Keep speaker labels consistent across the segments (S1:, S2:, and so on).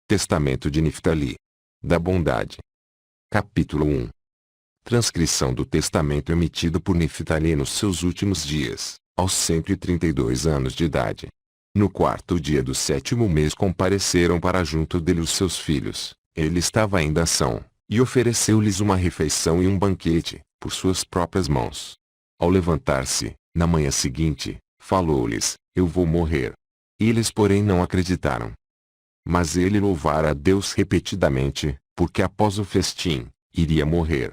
S1: Testamento de Niftali. Da bondade. Capítulo 1. Transcrição do testamento emitido por Niftali nos seus últimos dias, aos 132 anos de idade. No quarto dia do 7º mês compareceram para junto dele os seus filhos, ele estava ainda são, e ofereceu-lhes uma refeição e um banquete, por suas próprias mãos. Ao levantar-se, na manhã seguinte, falou-lhes, eu vou morrer. Eles porém não acreditaram. Mas ele louvara a Deus repetidamente, porque após o festim, iria morrer.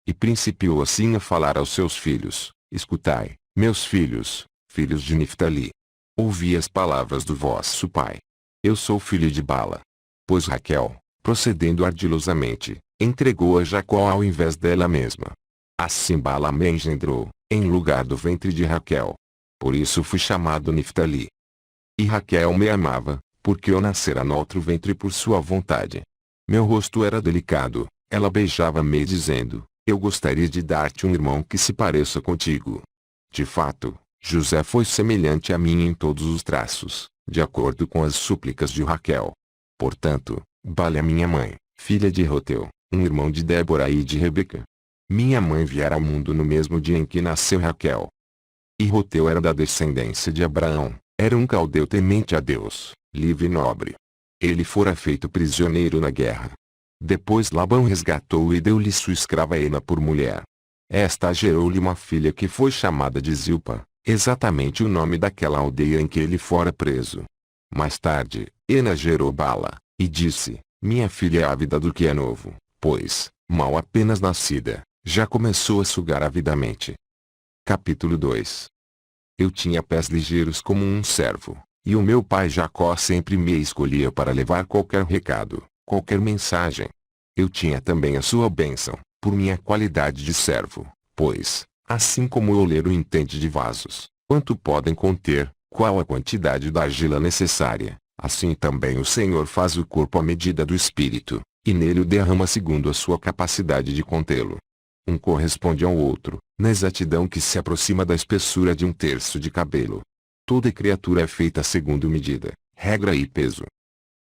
S1: E principiou assim a falar aos seus filhos, escutai, meus filhos, filhos de Niftali. Ouvi as palavras do vosso pai. Eu sou filho de Bala. Pois Raquel, procedendo ardilosamente, entregou a Jacó ao invés dela mesma. Assim Bala me engendrou, em lugar do ventre de Raquel. Por isso fui chamado Niftali. E Raquel me amava, porque eu nascera no outro ventre por sua vontade. Meu rosto era delicado, ela beijava-me dizendo, eu gostaria de dar-te um irmão que se pareça contigo. De fato, José foi semelhante a mim em todos os traços, de acordo com as súplicas de Raquel. Portanto, Bala minha mãe, filha de Roteu, um irmão de Débora e de Rebeca. Minha mãe viera ao mundo no mesmo dia em que nasceu Raquel. E Roteu era da descendência de Abraão, era um caldeu temente a Deus, livre e nobre. Ele fora feito prisioneiro na guerra. Depois Labão resgatou-o e deu-lhe sua escrava Ena por mulher. Esta gerou-lhe uma filha que foi chamada de Zilpa, exatamente o nome daquela aldeia em que ele fora preso. Mais tarde, Ena gerou Bala, e disse, minha filha é ávida do que é novo, pois, mal apenas nascida, já começou a sugar avidamente. Capítulo 2. Eu tinha pés ligeiros como um servo, e o meu pai Jacó sempre me escolhia para levar qualquer recado, qualquer mensagem. Eu tinha também a sua bênção, por minha qualidade de servo, pois, assim como o oleiro entende de vasos, quanto podem conter, qual a quantidade da argila necessária, assim também o Senhor faz o corpo à medida do espírito, e nele o derrama segundo a sua capacidade de contê-lo. Um corresponde ao outro, na exatidão que se aproxima da espessura de um terço de cabelo. Toda criatura é feita segundo medida, regra e peso.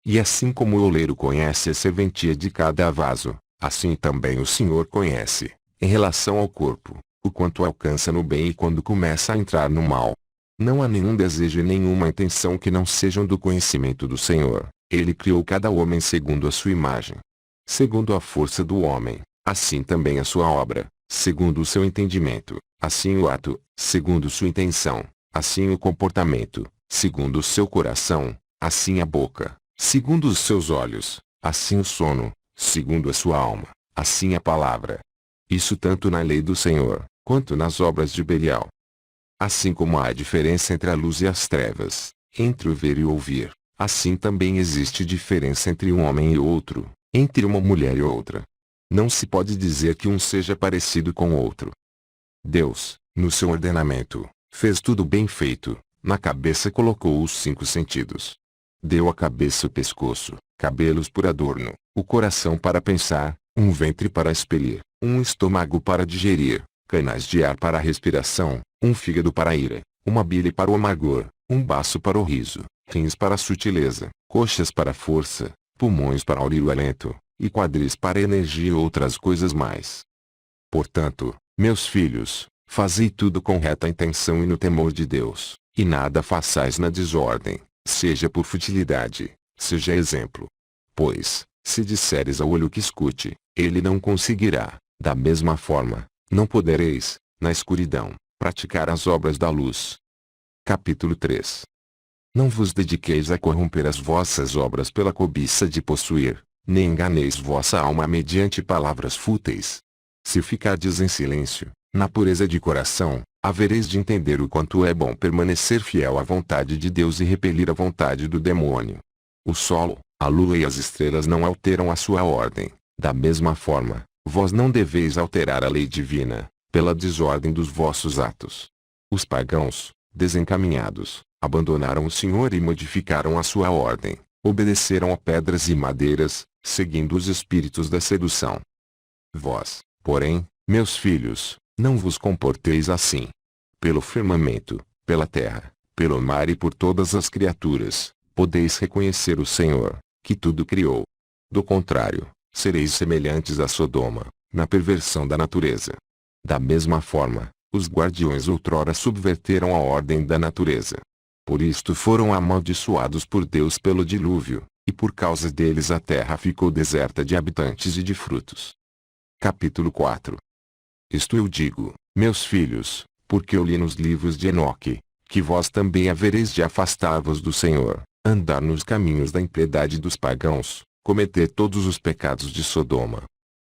S1: E assim como o oleiro conhece a serventia de cada vaso, assim também o Senhor conhece, em relação ao corpo, o quanto alcança no bem e quando começa a entrar no mal. Não há nenhum desejo e nenhuma intenção que não sejam do conhecimento do Senhor. Ele criou cada homem segundo a sua imagem. Segundo a força do homem, assim também a sua obra, segundo o seu entendimento, assim o ato, segundo sua intenção, assim o comportamento, segundo o seu coração, assim a boca, segundo os seus olhos, assim o sono, segundo a sua alma, assim a palavra. Isso tanto na lei do Senhor, quanto nas obras de Belial. Assim como há diferença entre a luz e as trevas, entre o ver e o ouvir, assim também existe diferença entre um homem e outro, entre uma mulher e outra. Não se pode dizer que um seja parecido com o outro. Deus, no seu ordenamento, fez tudo bem feito, na cabeça colocou os 5 sentidos. Deu à cabeça o pescoço, cabelos por adorno, o coração para pensar, um ventre para expelir, um estômago para digerir, canais de ar para a respiração, um fígado para a ira, uma bile para o amargor, um baço para o riso, rins para a sutileza, coxas para a força, pulmões para o alento, e quadris para a energia e outras coisas mais. Portanto, meus filhos, fazei tudo com reta intenção e no temor de Deus, e nada façais na desordem, seja por futilidade, seja exemplo. Pois, se disseres ao olho que escute, ele não conseguirá, da mesma forma, não podereis, na escuridão, praticar as obras da luz. Capítulo 3. Não vos dediqueis a corromper as vossas obras pela cobiça de possuir, nem enganeis vossa alma mediante palavras fúteis. Se ficardes em silêncio, na pureza de coração, havereis de entender o quanto é bom permanecer fiel à vontade de Deus e repelir a vontade do demônio. O sol, a lua e as estrelas não alteram a sua ordem, da mesma forma, vós não deveis alterar a lei divina, pela desordem dos vossos atos. Os pagãos, desencaminhados, abandonaram o Senhor e modificaram a sua ordem, obedeceram a pedras e madeiras, seguindo os espíritos da sedução. Vós, porém, meus filhos, não vos comporteis assim. Pelo firmamento, pela terra, pelo mar e por todas as criaturas, podeis reconhecer o Senhor, que tudo criou. Do contrário, sereis semelhantes a Sodoma, na perversão da natureza. Da mesma forma, os guardiões outrora subverteram a ordem da natureza. Por isto foram amaldiçoados por Deus pelo dilúvio, e por causa deles a terra ficou deserta de habitantes e de frutos. Capítulo 4. Isto eu digo, meus filhos, porque eu li nos livros de Enoque, que vós também havereis de afastar-vos do Senhor, andar nos caminhos da impiedade dos pagãos, cometer todos os pecados de Sodoma.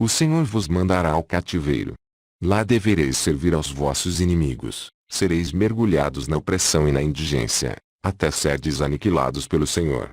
S1: O Senhor vos mandará ao cativeiro. Lá devereis servir aos vossos inimigos, sereis mergulhados na opressão e na indigência, até serdes aniquilados pelo Senhor.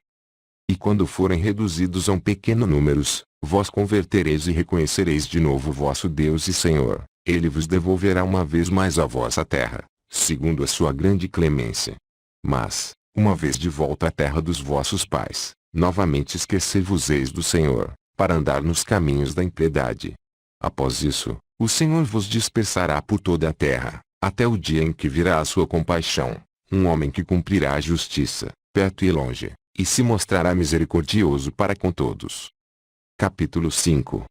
S1: E quando forem reduzidos a um pequeno números, vós convertereis e reconhecereis de novo vosso Deus e Senhor. Ele vos devolverá uma vez mais a vossa terra, segundo a sua grande clemência. Mas, uma vez de volta à terra dos vossos pais, novamente esquecer-vos-eis do Senhor, para andar nos caminhos da impiedade. Após isso, o Senhor vos dispersará por toda a terra, até o dia em que virá a sua compaixão, um homem que cumprirá a justiça, perto e longe, e se mostrará misericordioso para com todos. Capítulo 5.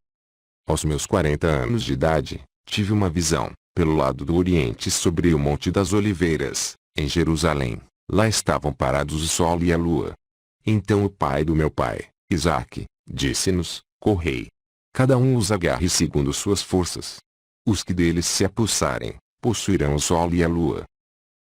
S1: Aos meus 40 anos de idade, tive uma visão, pelo lado do oriente sobre o Monte das Oliveiras, em Jerusalém. Lá estavam parados o sol e a lua. Então o pai do meu pai, Isaque, disse-nos: correi. Cada um os agarre segundo suas forças. Os que deles se apossarem, possuirão o sol e a lua.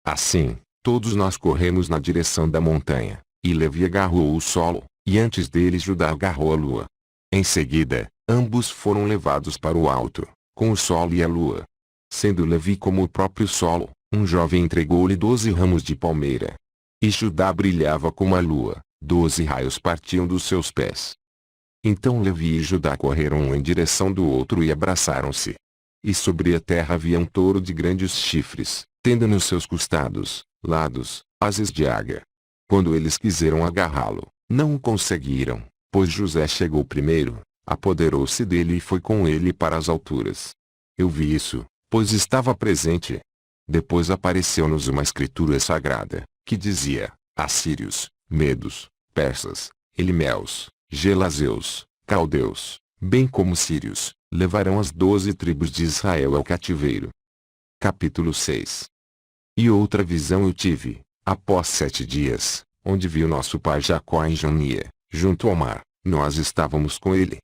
S1: Assim, todos nós corremos na direção da montanha, e Levi agarrou o sol, e antes deles Judá agarrou a lua. Em seguida, ambos foram levados para o alto, com o sol e a lua. Sendo Levi como o próprio sol, um jovem entregou-lhe 12 ramos de palmeira. E Judá brilhava como a lua, 12 raios partiam dos seus pés. Então Levi e Judá correram um em direção do outro e abraçaram-se. E sobre a terra havia um touro de grandes chifres, tendo nos seus costados, lados, asas de águia. Quando eles quiseram agarrá-lo, não o conseguiram, pois José chegou primeiro, apoderou-se dele e foi com ele para as alturas. Eu vi isso, pois estava presente. Depois apareceu-nos uma escritura sagrada, que dizia: assírios, medos, persas, elimeus, gelazeus, caldeus, bem como sírios, levarão as 12 tribos de Israel ao cativeiro. Capítulo 6. E outra visão eu tive, após 7 dias, onde vi o nosso pai Jacó em Jonia, junto ao mar. Nós estávamos com ele.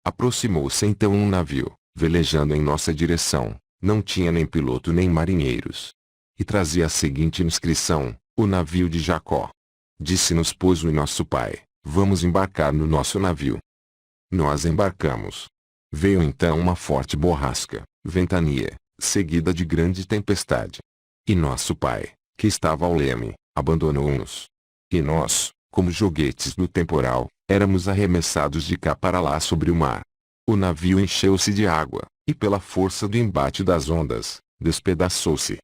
S1: Aproximou-se então um navio, velejando em nossa direção, não tinha nem piloto nem marinheiros. E trazia a seguinte inscrição: o navio de Jacó. Disse-nos pois o nosso pai: vamos embarcar no nosso navio. Nós embarcamos. Veio então uma forte borrasca, ventania, seguida de grande tempestade. E nosso pai, que estava ao leme, abandonou-nos. E nós, como joguetes do temporal, éramos arremessados de cá para lá sobre o mar. O navio encheu-se de água, e pela força do embate das ondas, despedaçou-se.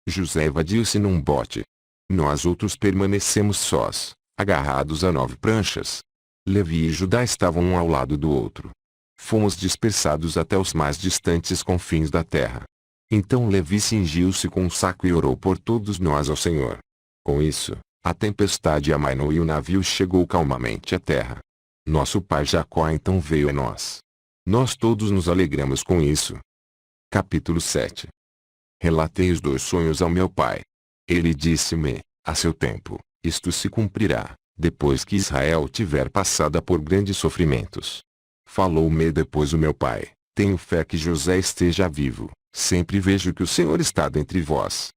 S1: José evadiu-se num bote. Nós outros permanecemos sós, agarrados a 9 pranchas. Levi e Judá estavam um ao lado do outro. Fomos dispersados até os mais distantes confins da terra. Então Levi cingiu-se com um saco e orou por todos nós ao Senhor. Com isso, a tempestade amainou e o navio chegou calmamente à terra. Nosso pai Jacó então veio a nós. Nós todos nos alegramos com isso. Capítulo 7. Relatei os 2 sonhos ao meu pai. Ele disse-me: a seu tempo, isto se cumprirá, depois que Israel tiver passado por grandes sofrimentos. Falou-me depois o meu pai: tenho fé que José esteja vivo, sempre vejo que o Senhor está dentre vós.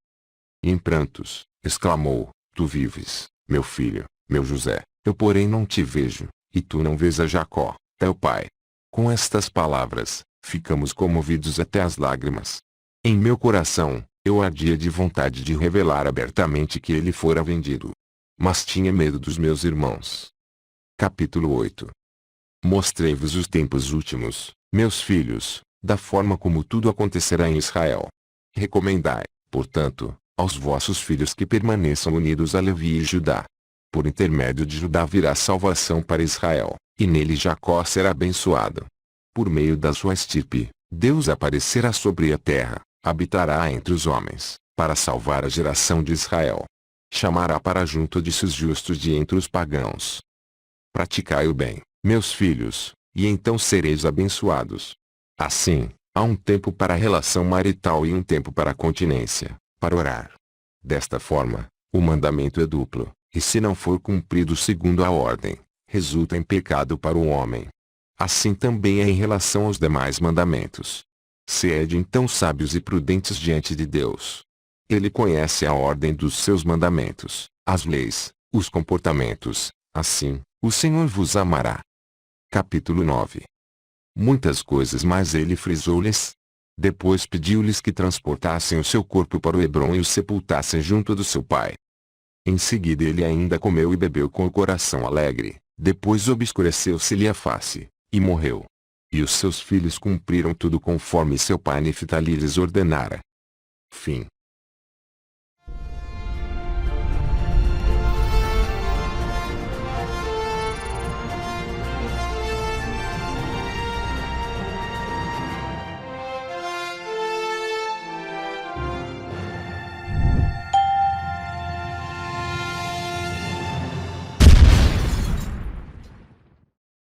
S1: E em prantos, exclamou: tu vives, meu filho, meu José, eu porém não te vejo, e tu não vês a Jacó, teu pai. Com estas palavras, ficamos comovidos até as lágrimas. Em meu coração, eu ardia de vontade de revelar abertamente que ele fora vendido. Mas tinha medo dos meus irmãos. Capítulo 8. Mostrei-vos os tempos últimos, meus filhos, da forma como tudo acontecerá em Israel. Recomendai, portanto, aos vossos filhos que permaneçam unidos a Levi e Judá. Por intermédio de Judá virá salvação para Israel, e nele Jacó será abençoado. Por meio da sua estirpe, Deus aparecerá sobre a terra, habitará entre os homens, para salvar a geração de Israel. Chamará para junto de seus justos de entre os pagãos. Praticai o bem, meus filhos, e então sereis abençoados. Assim, há um tempo para a relação marital e um tempo para a continência, para orar. Desta forma, o mandamento é duplo, e se não for cumprido segundo a ordem, resulta em pecado para o homem. Assim também é em relação aos demais mandamentos. Sede então sábios e prudentes diante de Deus. Ele conhece a ordem dos seus mandamentos, as leis, os comportamentos, assim, o Senhor vos amará. Capítulo 9. Muitas coisas mais ele frisou-lhes. Depois pediu-lhes que transportassem o seu corpo para o Hebrom e o sepultassem junto do seu pai. Em seguida ele ainda comeu e bebeu com o coração alegre, depois obscureceu-se-lhe a face, e morreu. E os seus filhos cumpriram tudo conforme seu pai Neftali lhes ordenara. Fim.